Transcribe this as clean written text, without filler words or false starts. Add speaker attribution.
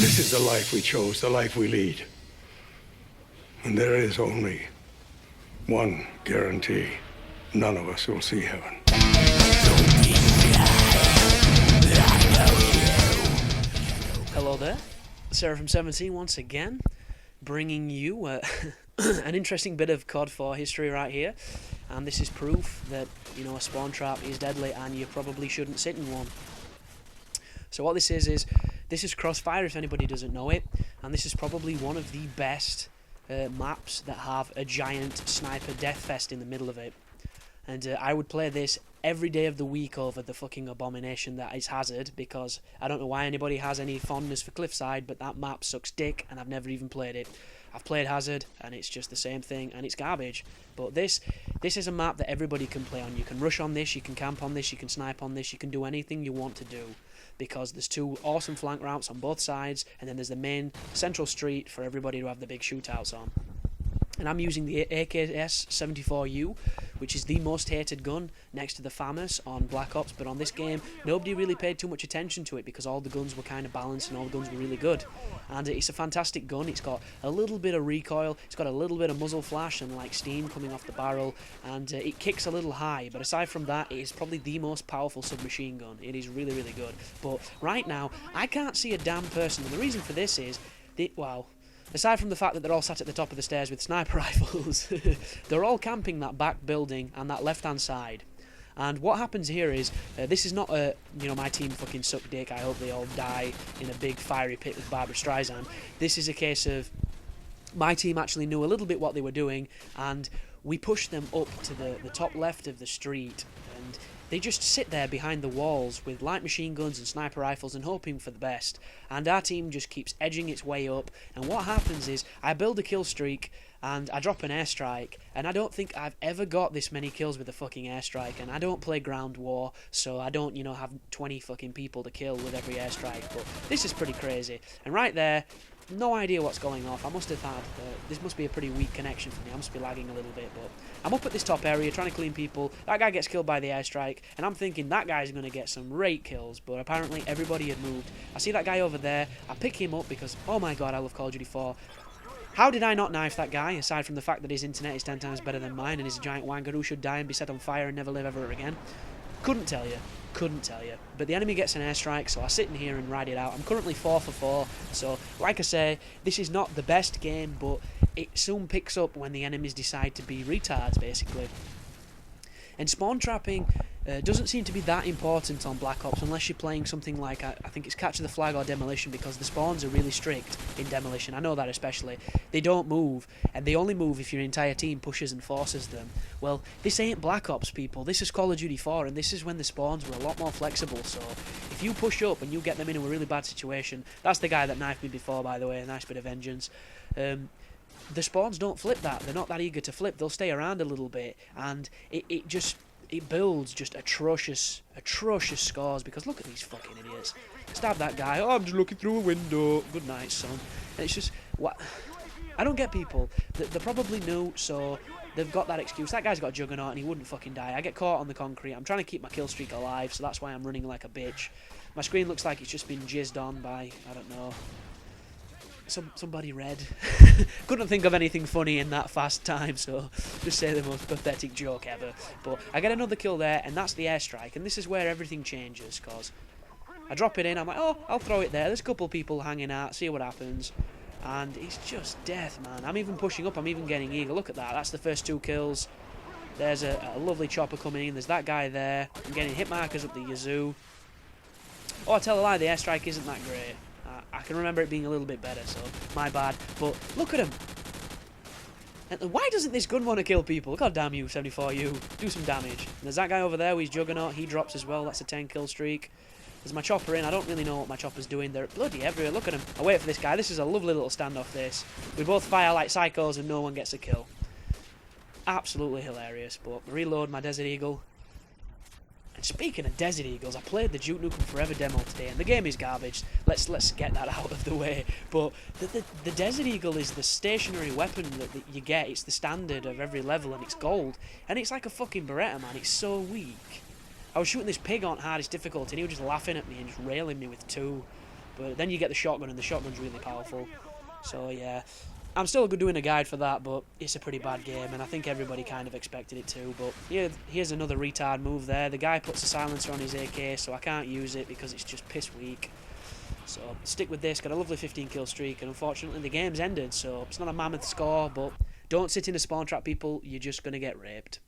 Speaker 1: This is the life we chose, the life we lead. And there is only one guarantee. None of us will see heaven.
Speaker 2: Hello there, Sarah from 17 once again, bringing you an interesting bit of COD 4 history right here. And this is proof that, you know, a spawn trap is deadly and you probably shouldn't sit in one. So what this is this is Crossfire, if anybody doesn't know it, and this is probably one of the best maps that have a giant sniper death fest in the middle of it. And I would play this every day of the week over the fucking abomination that is Hazard, because I don't know why anybody has any fondness for Cliffside, but that map sucks dick and I've never even played it. I've played Hazard and it's just the same thing and it's garbage. But this is a map that everybody can play on. You can rush on this, you can camp on this, you can snipe on this, you can do anything you want to do, because there's two awesome flank routes on both sides, and then there's the main central street for everybody to have the big shootouts on. And I'm using the AKS-74U, which is the most hated gun next to the FAMAS on Black Ops, but on this game, nobody really paid too much attention to it because all the guns were kind of balanced and all the guns were really good. And it's a fantastic gun. It's got a little bit of recoil, it's got a little bit of muzzle flash and like steam coming off the barrel, and it kicks a little high, but aside from that, it is probably the most powerful submachine gun. It is really, really good. But right now, I can't see a damn person, and the reason for this is, aside from the fact that they're all sat at the top of the stairs with sniper rifles, they're all camping that back building and that left-hand side. And what happens here is, this is not a, my team fucking suck dick, I hope they all die in a big fiery pit with Barbara Streisand. This is a case of, my team actually knew a little bit what they were doing, and we pushed them up to the top left of the street, and they just sit there behind the walls with light machine guns and sniper rifles and hoping for the best. And our team just keeps edging its way up. And what happens is, I build a kill streak and I drop an airstrike. And I don't think I've ever got this many kills with a fucking airstrike. And I don't play ground war, so I don't, have 20 fucking people to kill with every airstrike. But this is pretty crazy. And right there, no idea what's going off. I must have had, this must be a pretty weak connection for me. I must be lagging a little bit, but I'm up at this top area trying to clean people. That guy gets killed by the airstrike, and I'm thinking that guy's going to get some rate kills, but apparently everybody had moved. I see that guy over there. I pick him up because, oh my god, I love Call of Duty 4. How did I not knife that guy, aside from the fact that his internet is 10 times better than mine and he's a giant wanker who should die and be set on fire and never live ever again? Couldn't tell you. But the enemy gets an airstrike, so I sit in here and ride it out. I'm currently 4 for 4, so like I say, this is not the best game, but it soon picks up when the enemies decide to be retards, basically. And spawn trapping doesn't seem to be that important on Black Ops unless you're playing something like, I think it's Capture the Flag or Demolition, because the spawns are really strict in Demolition. I know that especially. They don't move, and they only move if your entire team pushes and forces them. Well, this ain't Black Ops, people. This is Call of Duty 4, and this is when the spawns were a lot more flexible, so if you push up and you get them in a really bad situation, that's the guy that knifed me before, by the way, a nice bit of vengeance. The spawns don't flip that. They're not that eager to flip. They'll stay around a little bit, and it builds just atrocious scores, because look at these fucking idiots. Stab that guy. Oh, I'm just looking through a window. Good night, son. And it's just, what? I don't get people. They're probably new, so they've got that excuse. That guy's got a juggernaut and he wouldn't fucking die. I get caught on the concrete. I'm trying to keep my kill streak alive, so that's why I'm running like a bitch. My screen looks like it's just been jizzed on by, I don't know, somebody red. Couldn't think of anything funny in that fast time, so just say the most pathetic joke ever. But I get another kill there, and that's the airstrike, and this is where everything changes, because I drop it in, I'm like, oh, I'll throw it there. There's a couple people hanging out, see what happens. And it's just death, man. I'm even pushing up, I'm even getting eager. Look at that, that's the first 2 kills. There's a lovely chopper coming in, there's that guy there. I'm getting hit markers up the yazoo. Oh, I tell a lie, the airstrike isn't that great. I can remember it being a little bit better, so my bad. But look at him. And why doesn't this gun want to kill people? God damn you, 74U. Do some damage. And there's that guy over there with his juggernaut. He drops as well. That's a 10 kill streak. There's my chopper in. I don't really know what my chopper's doing. They're bloody everywhere. Look at him. I wait for this guy. This is a lovely little standoff, this. We both fire like psychos and no one gets a kill. Absolutely hilarious. But reload my Desert Eagle. And speaking of Desert Eagles, I played the Duke Nukem Forever demo today, and the game is garbage. Let's get that out of the way. But the Desert Eagle is the stationary weapon that you get. It's the standard of every level, and it's gold. And it's like a fucking Beretta, man. It's so weak. I was shooting this pig on hardest difficulty, and he was just laughing at me and just railing me with 2. But then you get the shotgun, and the shotgun's really powerful. So yeah, I'm still doing a guide for that, but it's a pretty bad game, and I think everybody kind of expected it to. But here's another retard move there. The guy puts a silencer on his AK, so I can't use it because it's just piss weak. So stick with this. Got a lovely 15 kill streak, and unfortunately the game's ended, so it's not a mammoth score, but don't sit in a spawn trap, people. You're just going to get raped.